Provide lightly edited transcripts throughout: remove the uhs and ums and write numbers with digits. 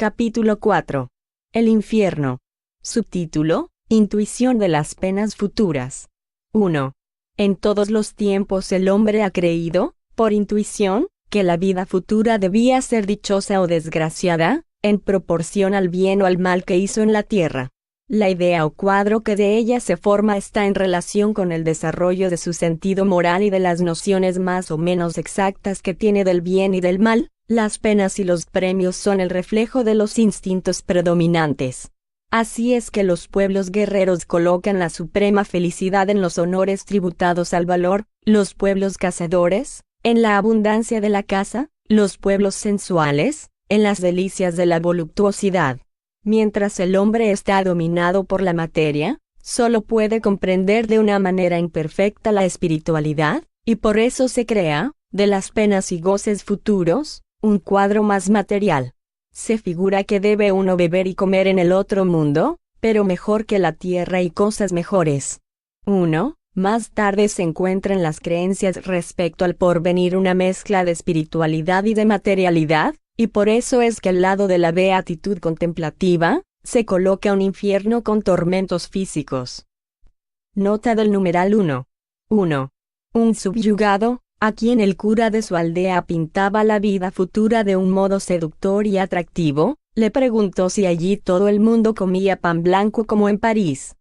Capítulo 4. El infierno. Subtítulo: Intuición de las penas futuras. 1. En todos los tiempos el hombre ha creído, por intuición, que la vida futura debía ser dichosa o desgraciada, en proporción al bien o al mal que hizo en la tierra. La idea o cuadro que de ella se forma está en relación con el desarrollo de su sentido moral y de las nociones más o menos exactas que tiene del bien y del mal. Las penas y los premios son el reflejo de los instintos predominantes. Así es que los pueblos guerreros colocan la suprema felicidad en los honores tributados al valor, los pueblos cazadores, en la abundancia de la caza, los pueblos sensuales, en las delicias de la voluptuosidad. Mientras el hombre está dominado por la materia, solo puede comprender de una manera imperfecta la espiritualidad, y por eso se crea, de las penas y goces futuros, un cuadro más material. Se figura que debe uno beber y comer en el otro mundo, pero mejor que la tierra y cosas mejores. 1. Más tarde se encuentran las creencias respecto al porvenir, una mezcla de espiritualidad y de materialidad, y por eso es que al lado de la beatitud contemplativa, se coloca un infierno con tormentos físicos. Nota del numeral 1. 1. Un subyugado, a quien el cura de su aldea pintaba la vida futura de un modo seductor y atractivo, le preguntó si allí todo el mundo comía pan blanco como en París.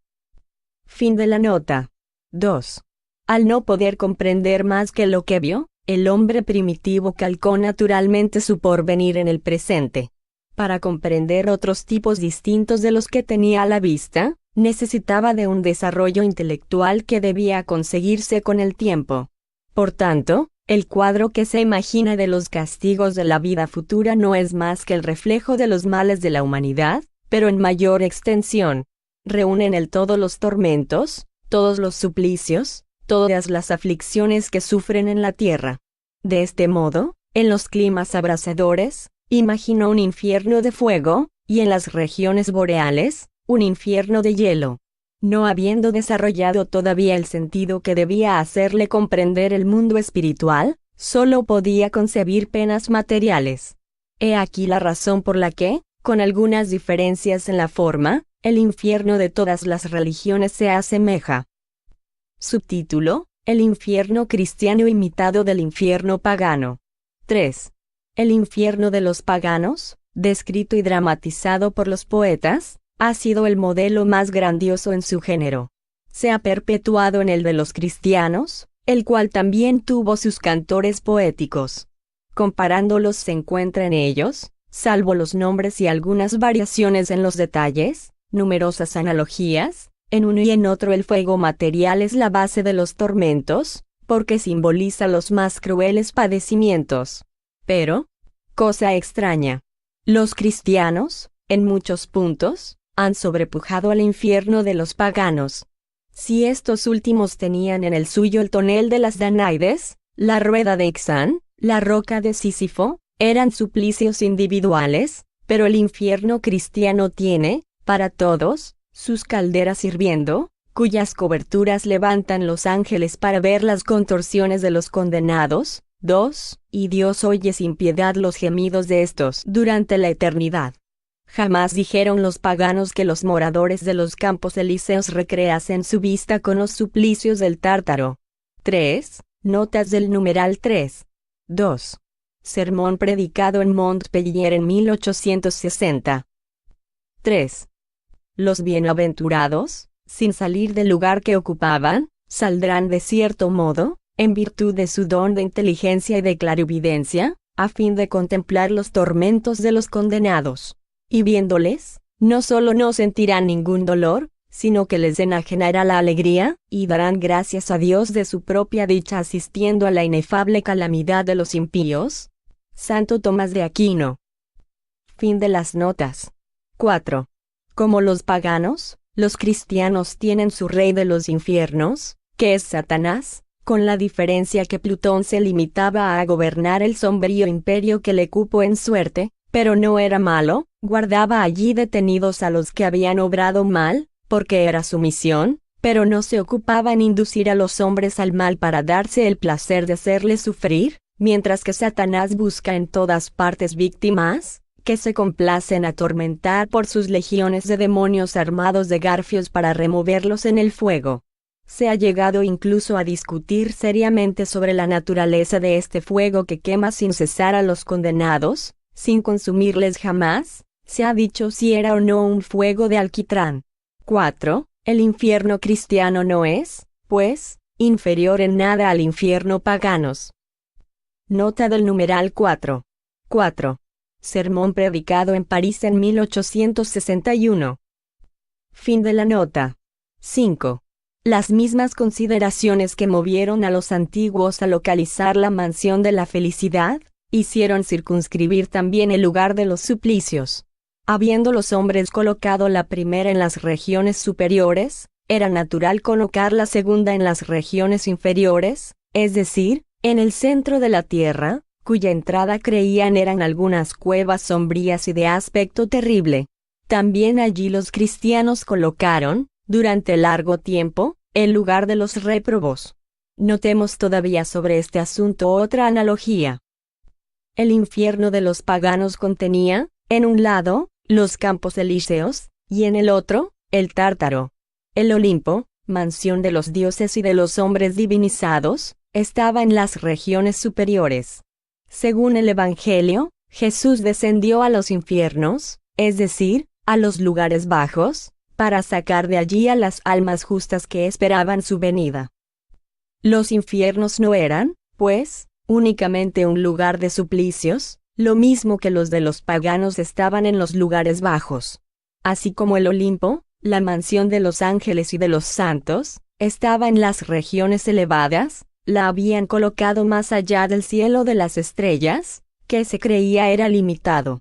Fin de la nota. 2. Al no poder comprender más que lo que vio, el hombre primitivo calcó naturalmente su porvenir en el presente. Para comprender otros tipos distintos de los que tenía a la vista, necesitaba de un desarrollo intelectual que debía conseguirse con el tiempo. Por tanto, el cuadro que se imagina de los castigos de la vida futura no es más que el reflejo de los males de la humanidad, pero en mayor extensión. Reúne en él todos los tormentos, todos los suplicios, todas las aflicciones que sufren en la tierra. De este modo, en los climas abrasadores, imaginó un infierno de fuego, y en las regiones boreales, un infierno de hielo. No habiendo desarrollado todavía el sentido que debía hacerle comprender el mundo espiritual, solo podía concebir penas materiales. He aquí la razón por la que, con algunas diferencias en la forma, el infierno de todas las religiones se asemeja. Subtítulo: El infierno cristiano imitado del infierno pagano. 3. El infierno de los paganos, descrito y dramatizado por los poetas, ha sido el modelo más grandioso en su género. Se ha perpetuado en el de los cristianos, el cual también tuvo sus cantores poéticos. Comparándolos se encuentra en ellos, salvo los nombres y algunas variaciones en los detalles, numerosas analogías. En uno y en otro el fuego material es la base de los tormentos, porque simboliza los más crueles padecimientos. Pero, cosa extraña, los cristianos, en muchos puntos, han sobrepujado al infierno de los paganos. Si estos últimos tenían en el suyo el tonel de las Danaides, la rueda de Ixán, la roca de Sísifo, eran suplicios individuales, pero el infierno cristiano tiene, para todos, sus calderas hirviendo, cuyas coberturas levantan los ángeles para ver las contorsiones de los condenados. 2. Y Dios oye sin piedad los gemidos de estos durante la eternidad. Jamás dijeron los paganos que los moradores de los campos elíseos recreasen su vista con los suplicios del Tártaro. 3. Notas del numeral 3. 2. Sermón predicado en Montpellier en 1860. 3. Los bienaventurados, sin salir del lugar que ocupaban, saldrán de cierto modo, en virtud de su don de inteligencia y de clarividencia, a fin de contemplar los tormentos de los condenados. Y viéndoles, no solo no sentirán ningún dolor, sino que les enajenará la alegría, y darán gracias a Dios de su propia dicha asistiendo a la inefable calamidad de los impíos. Santo Tomás de Aquino. Fin de las notas. 4. Como los paganos, los cristianos tienen su rey de los infiernos, que es Satanás, con la diferencia que Plutón se limitaba a gobernar el sombrío imperio que le cupo en suerte, pero no era malo, guardaba allí detenidos a los que habían obrado mal, porque era su misión, pero no se ocupaba en inducir a los hombres al mal para darse el placer de hacerles sufrir, mientras que Satanás busca en todas partes víctimas, que se complace en atormentar por sus legiones de demonios armados de garfios para removerlos en el fuego. Se ha llegado incluso a discutir seriamente sobre la naturaleza de este fuego que quema sin cesar a los condenados, sin consumirles jamás. Se ha dicho si era o no un fuego de alquitrán. 4. El infierno cristiano no es, pues, inferior en nada al infierno paganos. Nota del numeral 4. 4. Sermón predicado en París en 1861. Fin de la nota. 5. Las mismas consideraciones que movieron a los antiguos a localizar la mansión de la felicidad, hicieron circunscribir también el lugar de los suplicios. Habiendo los hombres colocado la primera en las regiones superiores, era natural colocar la segunda en las regiones inferiores, es decir, en el centro de la tierra, cuya entrada creían eran algunas cuevas sombrías y de aspecto terrible. También allí los cristianos colocaron, durante largo tiempo, el lugar de los réprobos. Notemos todavía sobre este asunto otra analogía. El infierno de los paganos contenía, en un lado, los campos elíseos, y en el otro, el Tártaro. El Olimpo, mansión de los dioses y de los hombres divinizados, estaba en las regiones superiores. Según el Evangelio, Jesús descendió a los infiernos, es decir, a los lugares bajos, para sacar de allí a las almas justas que esperaban su venida. Los infiernos no eran, pues, únicamente un lugar de suplicios, lo mismo que los de los paganos estaban en los lugares bajos. Así como el Olimpo, la mansión de los ángeles y de los santos, estaba en las regiones elevadas, la habían colocado más allá del cielo de las estrellas, que se creía era limitado.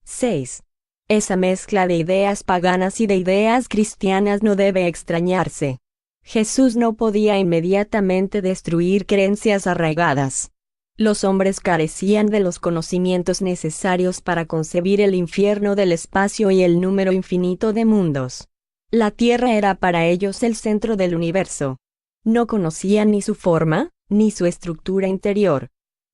6. Esa mezcla de ideas paganas y de ideas cristianas no debe extrañarse. Jesús no podía inmediatamente destruir creencias arraigadas. Los hombres carecían de los conocimientos necesarios para concebir el infierno del espacio y el número infinito de mundos. La Tierra era para ellos el centro del universo. No conocían ni su forma, ni su estructura interior.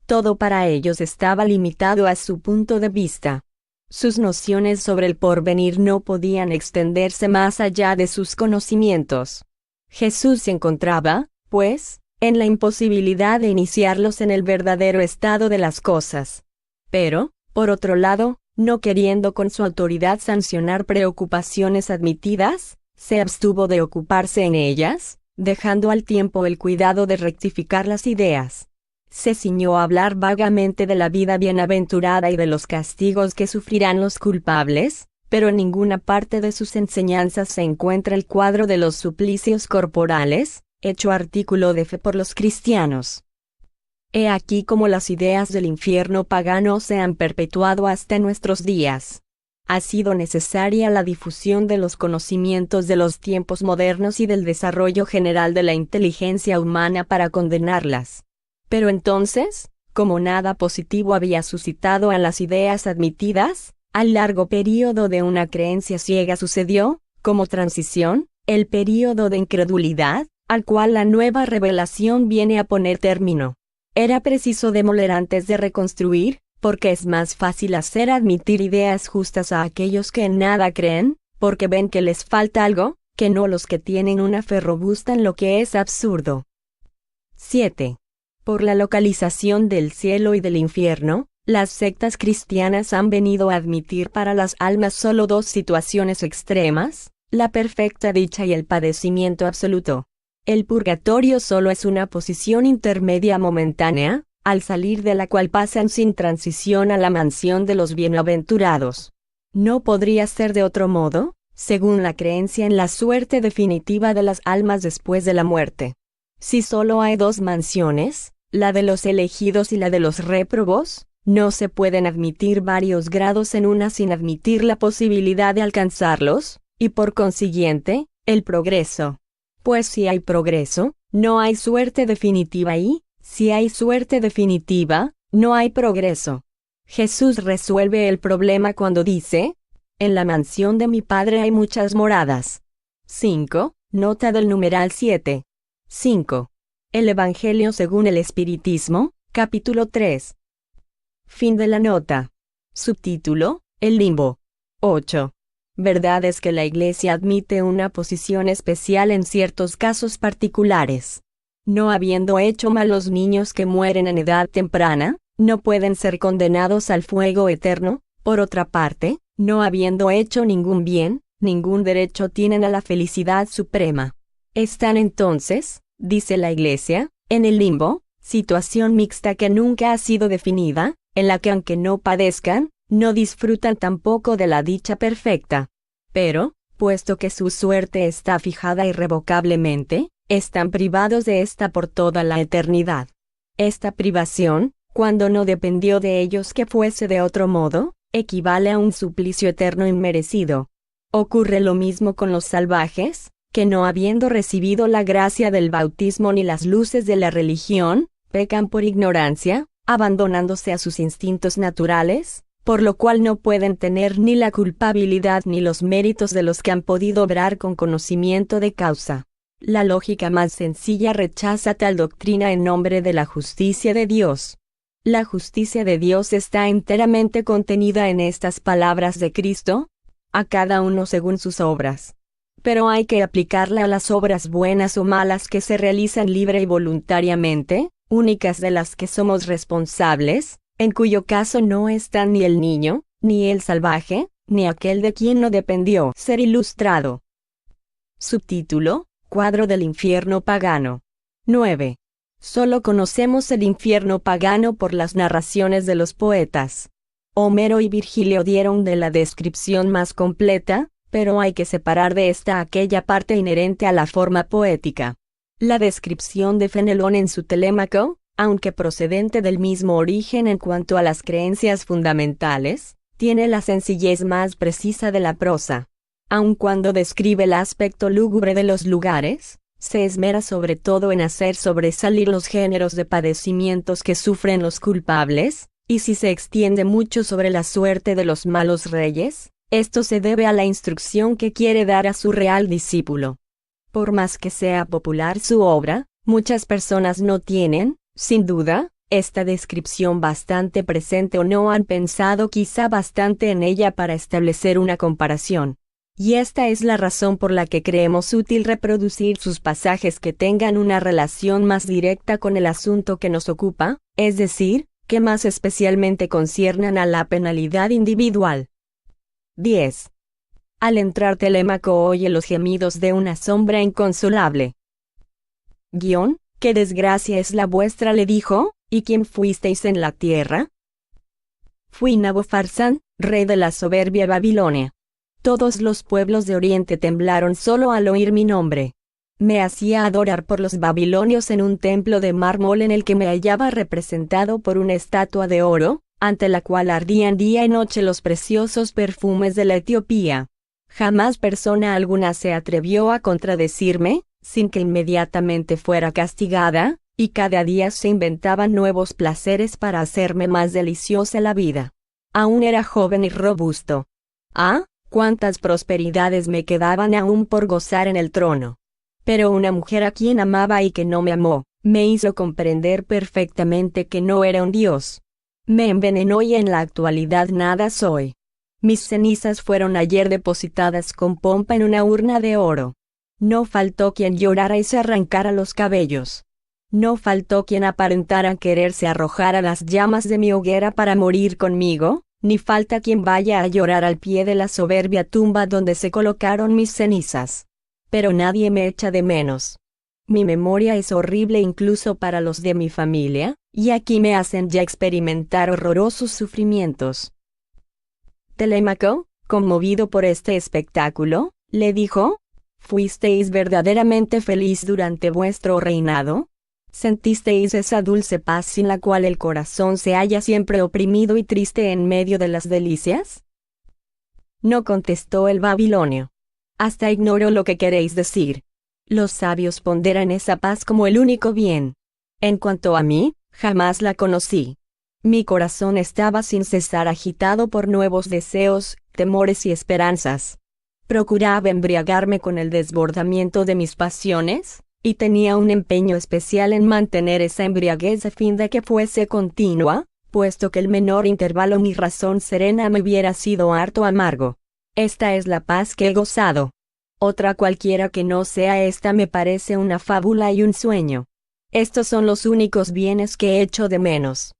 Todo para ellos estaba limitado a su punto de vista. Sus nociones sobre el porvenir no podían extenderse más allá de sus conocimientos. Jesús se encontraba, pues, en la imposibilidad de iniciarlos en el verdadero estado de las cosas. Pero, por otro lado, no queriendo con su autoridad sancionar preocupaciones admitidas, se abstuvo de ocuparse en ellas, dejando al tiempo el cuidado de rectificar las ideas. Se ciñó a hablar vagamente de la vida bienaventurada y de los castigos que sufrirán los culpables, pero en ninguna parte de sus enseñanzas se encuentra el cuadro de los suplicios corporales, hecho artículo de fe por los cristianos. He aquí cómo las ideas del infierno pagano se han perpetuado hasta nuestros días. Ha sido necesaria la difusión de los conocimientos de los tiempos modernos y del desarrollo general de la inteligencia humana para condenarlas. Pero entonces, como nada positivo había suscitado en las ideas admitidas, al largo período de una creencia ciega sucedió, como transición, el período de incredulidad, al cual la nueva revelación viene a poner término. Era preciso demoler antes de reconstruir, porque es más fácil hacer admitir ideas justas a aquellos que en nada creen, porque ven que les falta algo, que no los que tienen una fe robusta en lo que es absurdo. 7. Por la localización del cielo y del infierno, las sectas cristianas han venido a admitir para las almas solo dos situaciones extremas, la perfecta dicha y el padecimiento absoluto. El purgatorio solo es una posición intermedia momentánea, al salir de la cual pasan sin transición a la mansión de los bienaventurados. No podría ser de otro modo, según la creencia en la suerte definitiva de las almas después de la muerte. Si solo hay dos mansiones, la de los elegidos y la de los réprobos, no se pueden admitir varios grados en una sin admitir la posibilidad de alcanzarlos, y por consiguiente, el progreso. Pues si hay progreso, no hay suerte definitiva y, si hay suerte definitiva, no hay progreso. Jesús resuelve el problema cuando dice, en la mansión de mi Padre hay muchas moradas. 5. Nota del numeral 7. 5. El Evangelio según el Espiritismo, capítulo 3. Fin de la nota. Subtítulo: El limbo. 8. Verdad es que la Iglesia admite una posición especial en ciertos casos particulares. No habiendo hecho mal los niños que mueren en edad temprana, no pueden ser condenados al fuego eterno. Por otra parte, no habiendo hecho ningún bien, ningún derecho tienen a la felicidad suprema. Están entonces, dice la Iglesia, en el limbo, situación mixta que nunca ha sido definida, en la que aunque no padezcan, no disfrutan tampoco de la dicha perfecta. Pero, puesto que su suerte está fijada irrevocablemente, están privados de esta por toda la eternidad. Esta privación, cuando no dependió de ellos que fuese de otro modo, equivale a un suplicio eterno inmerecido. Ocurre lo mismo con los salvajes, que no habiendo recibido la gracia del bautismo ni las luces de la religión, pecan por ignorancia, abandonándose a sus instintos naturales, por lo cual no pueden tener ni la culpabilidad ni los méritos de los que han podido obrar con conocimiento de causa. La lógica más sencilla rechaza tal doctrina en nombre de la justicia de Dios. La justicia de Dios está enteramente contenida en estas palabras de Cristo: a cada uno según sus obras. Pero hay que aplicarla a las obras buenas o malas que se realizan libre y voluntariamente, únicas de las que somos responsables, en cuyo caso no están ni el niño, ni el salvaje, ni aquel de quien no dependió ser ilustrado. Subtítulo: Cuadro del infierno pagano. 9. Solo conocemos el infierno pagano por las narraciones de los poetas. Homero y Virgilio dieron de la descripción más completa, pero hay que separar de esta aquella parte inherente a la forma poética. La descripción de Fenelón en su Telémaco, aunque procedente del mismo origen en cuanto a las creencias fundamentales, tiene la sencillez más precisa de la prosa. Aun cuando describe el aspecto lúgubre de los lugares, se esmera sobre todo en hacer sobresalir los géneros de padecimientos que sufren los culpables, y si se extiende mucho sobre la suerte de los malos reyes, esto se debe a la instrucción que quiere dar a su real discípulo. Por más que sea popular su obra, muchas personas no tienen, sin duda, esta descripción bastante presente o no han pensado quizá bastante en ella para establecer una comparación. Y esta es la razón por la que creemos útil reproducir sus pasajes que tengan una relación más directa con el asunto que nos ocupa, es decir, que más especialmente conciernan a la penalidad individual. 10. Al entrar Telémaco oye los gemidos de una sombra inconsolable. ¿Qué desgracia es la vuestra?, le dijo, ¿y quién fuisteis en la tierra? Fui Nabofarzán, rey de la soberbia Babilonia. Todos los pueblos de Oriente temblaron solo al oír mi nombre. Me hacía adorar por los babilonios en un templo de mármol en el que me hallaba representado por una estatua de oro, ante la cual ardían día y noche los preciosos perfumes de la Etiopía. Jamás persona alguna se atrevió a contradecirme, sin que inmediatamente fuera castigada, y cada día se inventaban nuevos placeres para hacerme más deliciosa la vida. Aún era joven y robusto. ¡Ah! Cuántas prosperidades me quedaban aún por gozar en el trono. Pero una mujer a quien amaba y que no me amó, me hizo comprender perfectamente que no era un dios. Me envenenó y en la actualidad nada soy. Mis cenizas fueron ayer depositadas con pompa en una urna de oro. No faltó quien llorara y se arrancara los cabellos. No faltó quien aparentara quererse arrojar a las llamas de mi hoguera para morir conmigo, ni falta quien vaya a llorar al pie de la soberbia tumba donde se colocaron mis cenizas. Pero nadie me echa de menos. Mi memoria es horrible incluso para los de mi familia, y aquí me hacen ya experimentar horrorosos sufrimientos. Telémaco, conmovido por este espectáculo, le dijo: ¿fuisteis verdaderamente feliz durante vuestro reinado? ¿Sentisteis esa dulce paz sin la cual el corazón se halla siempre oprimido y triste en medio de las delicias? No, contestó el babilonio. Hasta ignoro lo que queréis decir. Los sabios ponderan esa paz como el único bien. En cuanto a mí, jamás la conocí. Mi corazón estaba sin cesar agitado por nuevos deseos, temores y esperanzas. Procuraba embriagarme con el desbordamiento de mis pasiones, y tenía un empeño especial en mantener esa embriaguez a fin de que fuese continua, puesto que el menor intervalo mi razón serena me hubiera sido harto amargo. Esta es la paz que he gozado. Otra cualquiera que no sea esta me parece una fábula y un sueño. Estos son los únicos bienes que echo de menos.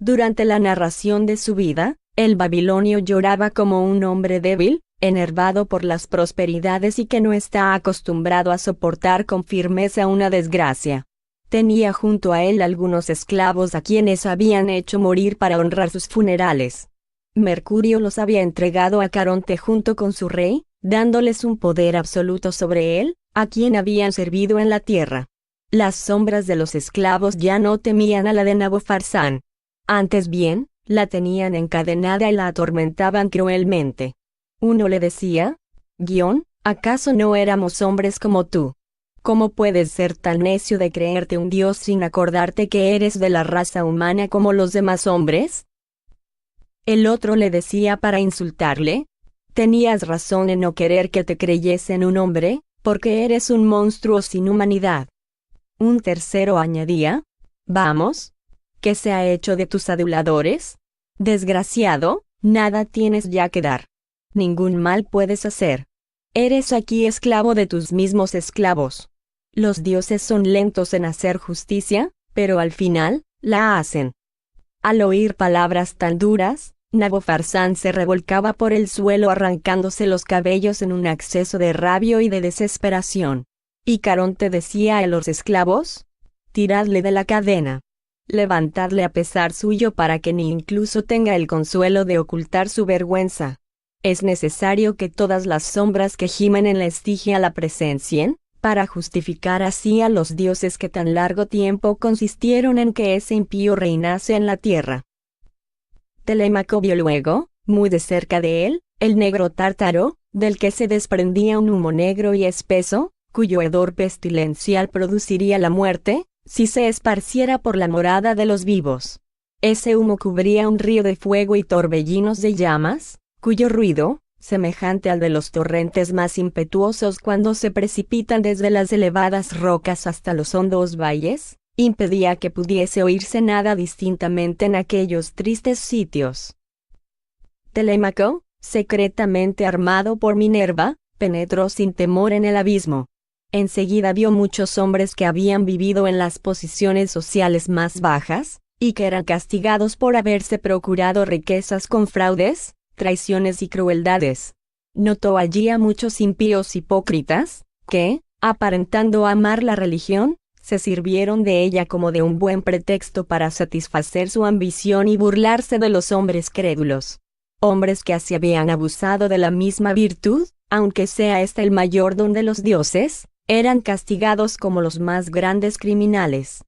Durante la narración de su vida, el babilonio lloraba como un hombre débil, enervado por las prosperidades y que no está acostumbrado a soportar con firmeza una desgracia. Tenía junto a él algunos esclavos a quienes habían hecho morir para honrar sus funerales. Mercurio los había entregado a Caronte junto con su rey, dándoles un poder absoluto sobre él, a quien habían servido en la tierra. Las sombras de los esclavos ya no temían a la de Nabofarzán. Antes bien, la tenían encadenada y la atormentaban cruelmente. Uno le decía, ¿acaso no éramos hombres como tú? ¿Cómo puedes ser tan necio de creerte un dios sin acordarte que eres de la raza humana como los demás hombres? El otro le decía para insultarle, tenías razón en no querer que te creyesen un hombre, porque eres un monstruo sin humanidad. Un tercero añadía, vamos, ¿qué se ha hecho de tus aduladores? Desgraciado, nada tienes ya que dar. Ningún mal puedes hacer. Eres aquí esclavo de tus mismos esclavos. Los dioses son lentos en hacer justicia, pero al final, la hacen. Al oír palabras tan duras, Nabofarzán se revolcaba por el suelo arrancándose los cabellos en un acceso de rabia y de desesperación. Y Caronte decía a los esclavos, tiradle de la cadena. Levantadle a pesar suyo para que ni incluso tenga el consuelo de ocultar su vergüenza. Es necesario que todas las sombras que gimen en la estigia la presencien, para justificar así a los dioses que tan largo tiempo consistieron en que ese impío reinase en la tierra. Telémaco vio luego, muy de cerca de él, el negro tártaro, del que se desprendía un humo negro y espeso, cuyo hedor pestilencial produciría la muerte, si se esparciera por la morada de los vivos. Ese humo cubría un río de fuego y torbellinos de llamas, cuyo ruido, semejante al de los torrentes más impetuosos cuando se precipitan desde las elevadas rocas hasta los hondos valles, impedía que pudiese oírse nada distintamente en aquellos tristes sitios. Telémaco, secretamente armado por Minerva, penetró sin temor en el abismo. Enseguida vio muchos hombres que habían vivido en las posiciones sociales más bajas, y que eran castigados por haberse procurado riquezas con fraudes, traiciones y crueldades. Notó allí a muchos impíos hipócritas, que, aparentando amar la religión, se sirvieron de ella como de un buen pretexto para satisfacer su ambición y burlarse de los hombres crédulos. Hombres que así habían abusado de la misma virtud, aunque sea este el mayor don de los dioses, eran castigados como los más grandes criminales.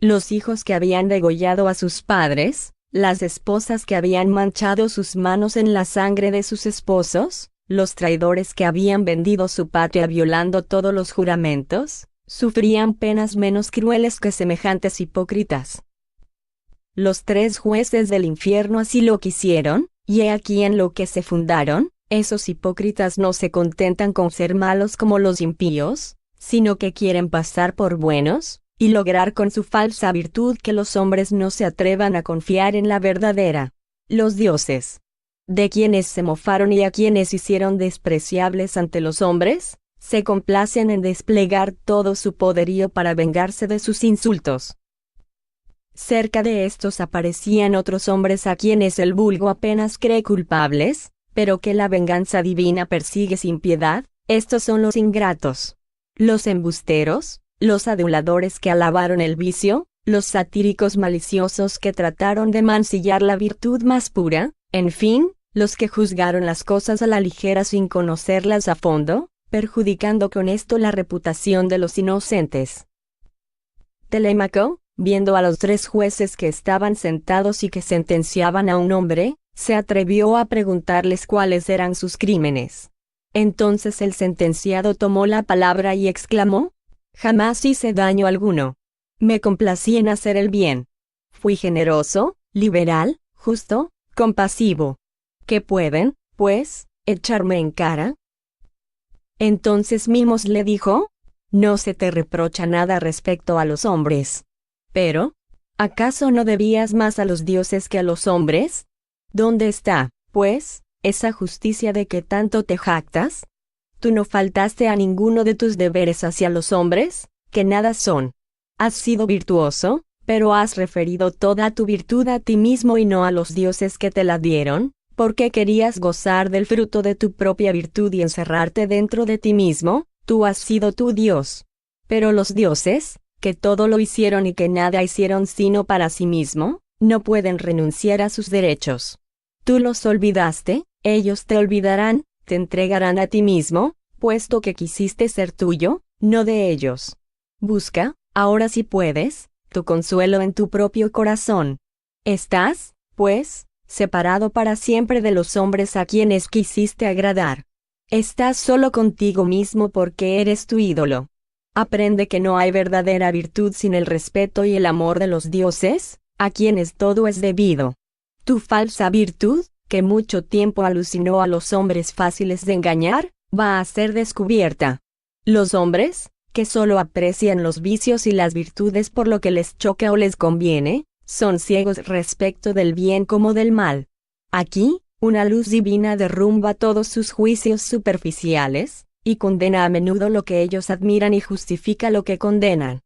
Los hijos que habían degollado a sus padres, las esposas que habían manchado sus manos en la sangre de sus esposos, los traidores que habían vendido su patria violando todos los juramentos, sufrían penas menos crueles que semejantes hipócritas. Los 3 jueces del infierno así lo quisieron, y he aquí en lo que se fundaron. Esos hipócritas no se contentan con ser malos como los impíos, sino que quieren pasar por buenos, y lograr con su falsa virtud que los hombres no se atrevan a confiar en la verdadera. Los dioses, de quienes se mofaron y a quienes hicieron despreciables ante los hombres, se complacen en desplegar todo su poderío para vengarse de sus insultos. Cerca de estos aparecían otros hombres a quienes el vulgo apenas cree culpables, pero que la venganza divina persigue sin piedad. Estos son los ingratos, los embusteros, los aduladores que alabaron el vicio, los satíricos maliciosos que trataron de mancillar la virtud más pura, en fin, los que juzgaron las cosas a la ligera sin conocerlas a fondo, perjudicando con esto la reputación de los inocentes. Telémaco, viendo a los 3 jueces que estaban sentados y que sentenciaban a un hombre, se atrevió a preguntarles cuáles eran sus crímenes. Entonces el sentenciado tomó la palabra y exclamó: jamás hice daño alguno. Me complací en hacer el bien. Fui generoso, liberal, justo, compasivo. ¿Qué pueden, pues, echarme en cara? Entonces Mimos le dijo: no se te reprocha nada respecto a los hombres. Pero, ¿Acaso no debías más a los dioses que a los hombres? ¿Dónde está, pues, esa justicia de que tanto te jactas? ¿Tú no faltaste a ninguno de tus deberes hacia los hombres, que nada son? Has sido virtuoso, pero has referido toda tu virtud a ti mismo y no a los dioses que te la dieron, porque querías gozar del fruto de tu propia virtud y encerrarte dentro de ti mismo. Tú has sido tu Dios. Pero los dioses, que todo lo hicieron y que nada hicieron sino para sí mismo, no pueden renunciar a sus derechos. Tú los olvidaste, ellos te olvidarán, te entregarán a ti mismo, puesto que quisiste ser tuyo, no de ellos. Busca, ahora si puedes, tu consuelo en tu propio corazón. Estás, pues, separado para siempre de los hombres a quienes quisiste agradar. Estás solo contigo mismo porque eres tu ídolo. Aprende que no hay verdadera virtud sin el respeto y el amor de los dioses, a quienes todo es debido. Tu falsa virtud, que mucho tiempo alucinó a los hombres fáciles de engañar, va a ser descubierta. Los hombres, que solo aprecian los vicios y las virtudes por lo que les choca o les conviene, son ciegos respecto del bien como del mal. Aquí, una luz divina derrumba todos sus juicios superficiales, y condena a menudo lo que ellos admiran y justifica lo que condenan.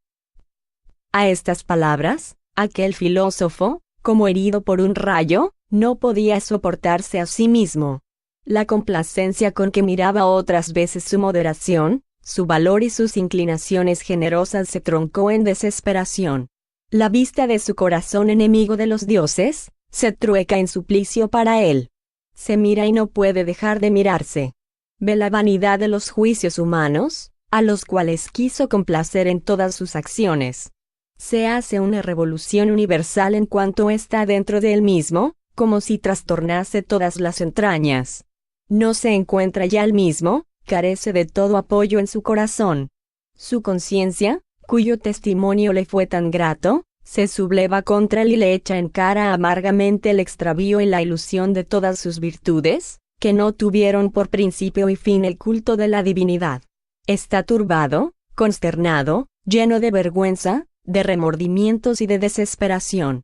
A estas palabras, aquel filósofo, como herido por un rayo, no podía soportarse a sí mismo. La complacencia con que miraba otras veces su moderación, su valor y sus inclinaciones generosas se troncó en desesperación. La vista de su corazón enemigo de los dioses, se trueca en suplicio para él. Se mira y no puede dejar de mirarse. Ve la vanidad de los juicios humanos, a los cuales quiso complacer en todas sus acciones. Se hace una revolución universal en cuanto está dentro de él mismo, como si trastornase todas las entrañas. No se encuentra ya él mismo, carece de todo apoyo en su corazón. Su conciencia, cuyo testimonio le fue tan grato, se subleva contra él y le echa en cara amargamente el extravío y la ilusión de todas sus virtudes, que no tuvieron por principio y fin el culto de la divinidad. Está turbado, consternado, lleno de vergüenza, de remordimientos y de desesperación.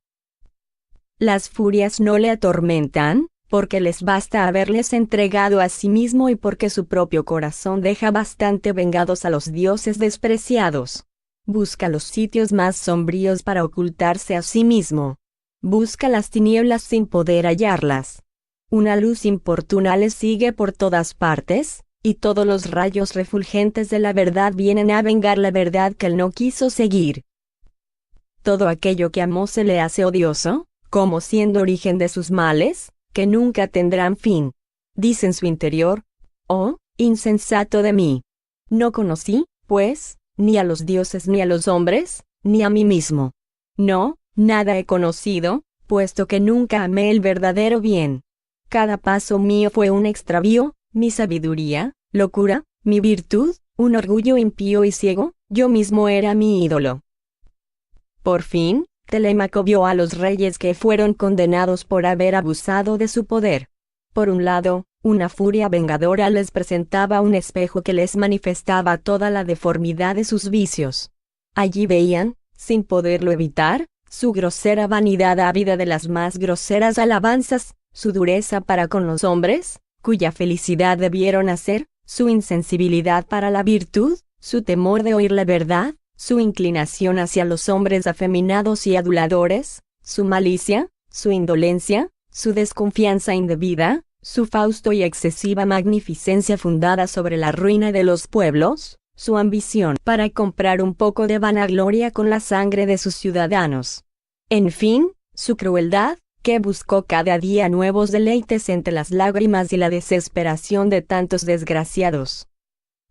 Las furias no le atormentan, porque les basta haberles entregado a sí mismo y porque su propio corazón deja bastante vengados a los dioses despreciados. Busca los sitios más sombríos para ocultarse a sí mismo. Busca las tinieblas sin poder hallarlas. Una luz importuna le sigue por todas partes, y todos los rayos refulgentes de la verdad vienen a vengar la verdad que él no quiso seguir. Todo aquello que amó se le hace odioso, como siendo origen de sus males, que nunca tendrán fin. Dice en su interior: «Oh, insensato de mí. No conocí, pues, ni a los dioses ni a los hombres, ni a mí mismo. No, nada he conocido, puesto que nunca amé el verdadero bien. Cada paso mío fue un extravío, mi sabiduría, locura, mi virtud, un orgullo impío y ciego, yo mismo era mi ídolo». Por fin, Telémaco vio a los reyes que fueron condenados por haber abusado de su poder. Por un lado, una furia vengadora les presentaba un espejo que les manifestaba toda la deformidad de sus vicios. Allí veían, sin poderlo evitar, su grosera vanidad ávida de las más groseras alabanzas, su dureza para con los hombres, cuya felicidad debieron hacer, su insensibilidad para la virtud, su temor de oír la verdad, su inclinación hacia los hombres afeminados y aduladores, su malicia, su indolencia, su desconfianza indebida, su fausto y excesiva magnificencia fundada sobre la ruina de los pueblos, su ambición para comprar un poco de vanagloria con la sangre de sus ciudadanos. En fin, su crueldad, que buscó cada día nuevos deleites entre las lágrimas y la desesperación de tantos desgraciados.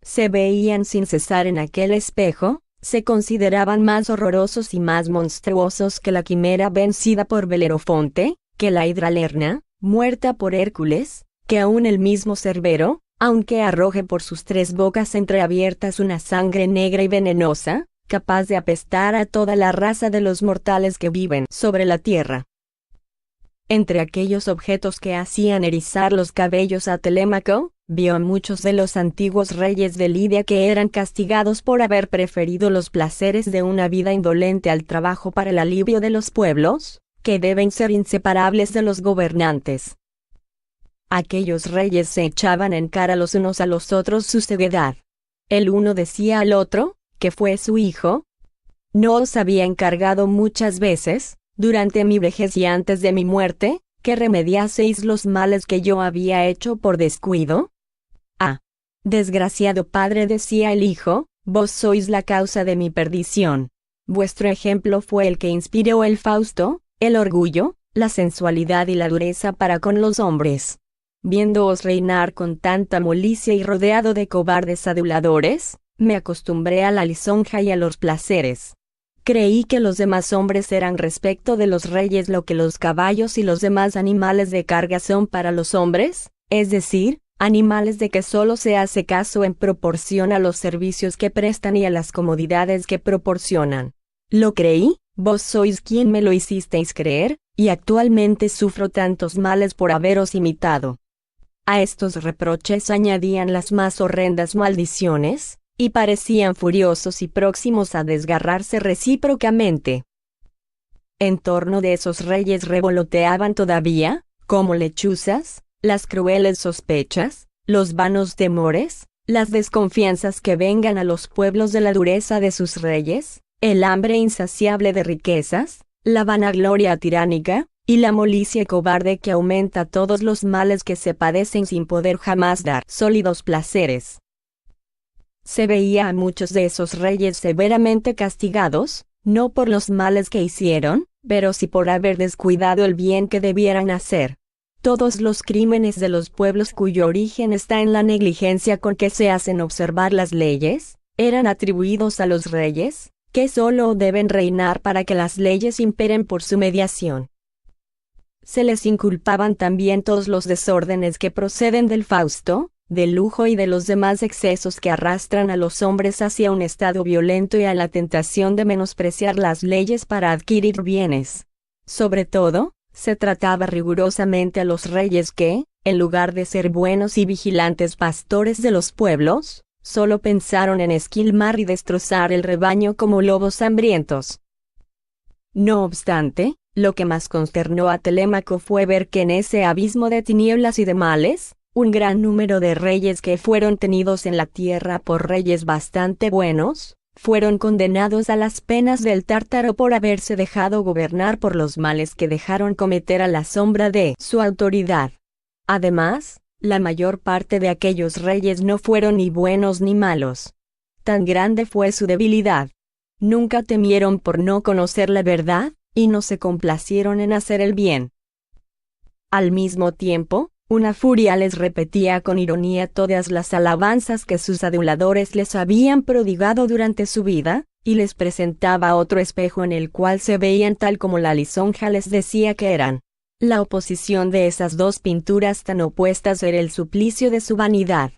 Se veían sin cesar en aquel espejo, se consideraban más horrorosos y más monstruosos que la quimera vencida por Belerofonte, que la hidra lerna, muerta por Hércules, que aún el mismo Cerbero, aunque arroje por sus 3 bocas entreabiertas una sangre negra y venenosa, capaz de apestar a toda la raza de los mortales que viven sobre la tierra. Entre aquellos objetos que hacían erizar los cabellos a Telémaco, vio a muchos de los antiguos reyes de Lidia que eran castigados por haber preferido los placeres de una vida indolente al trabajo para el alivio de los pueblos, que deben ser inseparables de los gobernantes. Aquellos reyes se echaban en cara los unos a los otros su ceguedad. El uno decía al otro, que fue su hijo: ¿no os había encargado muchas veces, durante mi vejez y antes de mi muerte, que remediaseis los males que yo había hecho por descuido? Ah, desgraciado padre, decía el hijo, vos sois la causa de mi perdición. Vuestro ejemplo fue el que inspiró el Fausto, el orgullo, la sensualidad y la dureza para con los hombres. Viéndoos reinar con tanta molicie y rodeado de cobardes aduladores, me acostumbré a la lisonja y a los placeres. Creí que los demás hombres eran respecto de los reyes lo que los caballos y los demás animales de carga son para los hombres, es decir, animales de que solo se hace caso en proporción a los servicios que prestan y a las comodidades que proporcionan. Lo creí, vos sois quien me lo hicisteis creer, y actualmente sufro tantos males por haberos imitado. A estos reproches añadían las más horrendas maldiciones, y parecían furiosos y próximos a desgarrarse recíprocamente. En torno de esos reyes revoloteaban todavía, como lechuzas, las crueles sospechas, los vanos temores, las desconfianzas que vengan a los pueblos de la dureza de sus reyes, el hambre insaciable de riquezas, la vanagloria tiránica, y la molicie cobarde que aumenta todos los males que se padecen sin poder jamás dar sólidos placeres. Se veía a muchos de esos reyes severamente castigados, no por los males que hicieron, pero sí por haber descuidado el bien que debieran hacer. Todos los crímenes de los pueblos cuyo origen está en la negligencia con que se hacen observar las leyes, eran atribuidos a los reyes, que solo deben reinar para que las leyes imperen por su mediación. Se les inculpaban también todos los desórdenes que proceden del Fausto, del lujo y de los demás excesos que arrastran a los hombres hacia un estado violento y a la tentación de menospreciar las leyes para adquirir bienes. Sobre todo, se trataba rigurosamente a los reyes que, en lugar de ser buenos y vigilantes pastores de los pueblos, solo pensaron en esquilmar y destrozar el rebaño como lobos hambrientos. No obstante, lo que más consternó a Telémaco fue ver que en ese abismo de tinieblas y de males, un gran número de reyes que fueron tenidos en la tierra por reyes bastante buenos, fueron condenados a las penas del Tártaro por haberse dejado gobernar por los males que dejaron cometer a la sombra de su autoridad. Además, la mayor parte de aquellos reyes no fueron ni buenos ni malos. Tan grande fue su debilidad. Nunca temieron por no conocer la verdad, y no se complacieron en hacer el bien. Al mismo tiempo, una furia les repetía con ironía todas las alabanzas que sus aduladores les habían prodigado durante su vida, y les presentaba otro espejo en el cual se veían tal como la lisonja les decía que eran. La oposición de esas dos pinturas tan opuestas era el suplicio de su vanidad.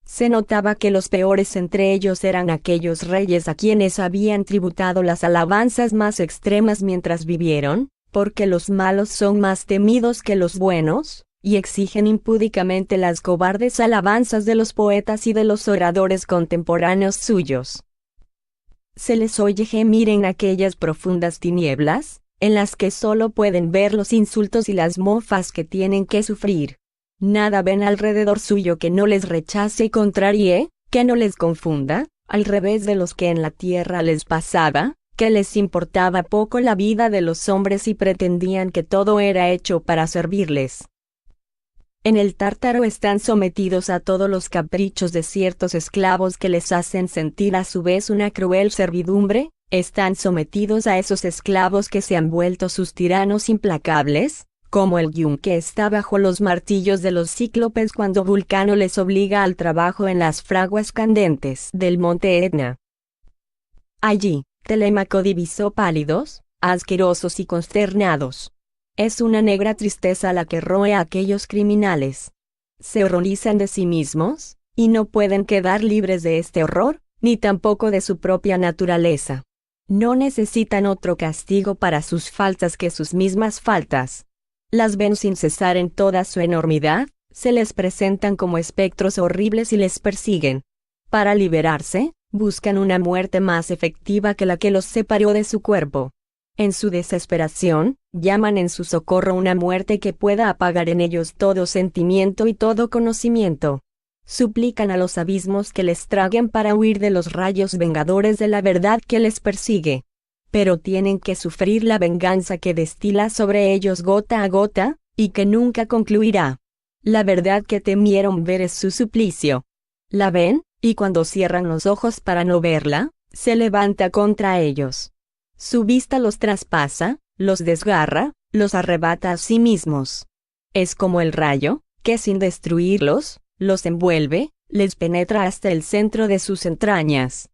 Se notaba que los peores entre ellos eran aquellos reyes a quienes habían tributado las alabanzas más extremas mientras vivieron, porque los malos son más temidos que los buenos, y exigen impúdicamente las cobardes alabanzas de los poetas y de los oradores contemporáneos suyos. Se les oye gemir en aquellas profundas tinieblas, en las que solo pueden ver los insultos y las mofas que tienen que sufrir. Nada ven alrededor suyo que no les rechace y contrarie, que no les confunda, al revés de los que en la tierra les pasaba, que les importaba poco la vida de los hombres y pretendían que todo era hecho para servirles. En el Tártaro están sometidos a todos los caprichos de ciertos esclavos que les hacen sentir a su vez una cruel servidumbre, están sometidos a esos esclavos que se han vuelto sus tiranos implacables, como el yunque está bajo los martillos de los cíclopes cuando Vulcano les obliga al trabajo en las fraguas candentes del monte Etna. Allí, Telémaco divisó pálidos, asquerosos y consternados. Es una negra tristeza la que roe a aquellos criminales. Se horrorizan de sí mismos, y no pueden quedar libres de este horror, ni tampoco de su propia naturaleza. No necesitan otro castigo para sus faltas que sus mismas faltas. Las ven sin cesar en toda su enormidad, se les presentan como espectros horribles y les persiguen. Para liberarse, buscan una muerte más efectiva que la que los separó de su cuerpo. En su desesperación, llaman en su socorro una muerte que pueda apagar en ellos todo sentimiento y todo conocimiento. Suplican a los abismos que les traguen para huir de los rayos vengadores de la verdad que les persigue. Pero tienen que sufrir la venganza que destila sobre ellos gota a gota, y que nunca concluirá. La verdad que temieron ver es su suplicio. La ven, y cuando cierran los ojos para no verla, se levanta contra ellos. Su vista los traspasa, los desgarra, los arrebata a sí mismos. Es como el rayo, que sin destruirlos, los envuelve, les penetra hasta el centro de sus entrañas.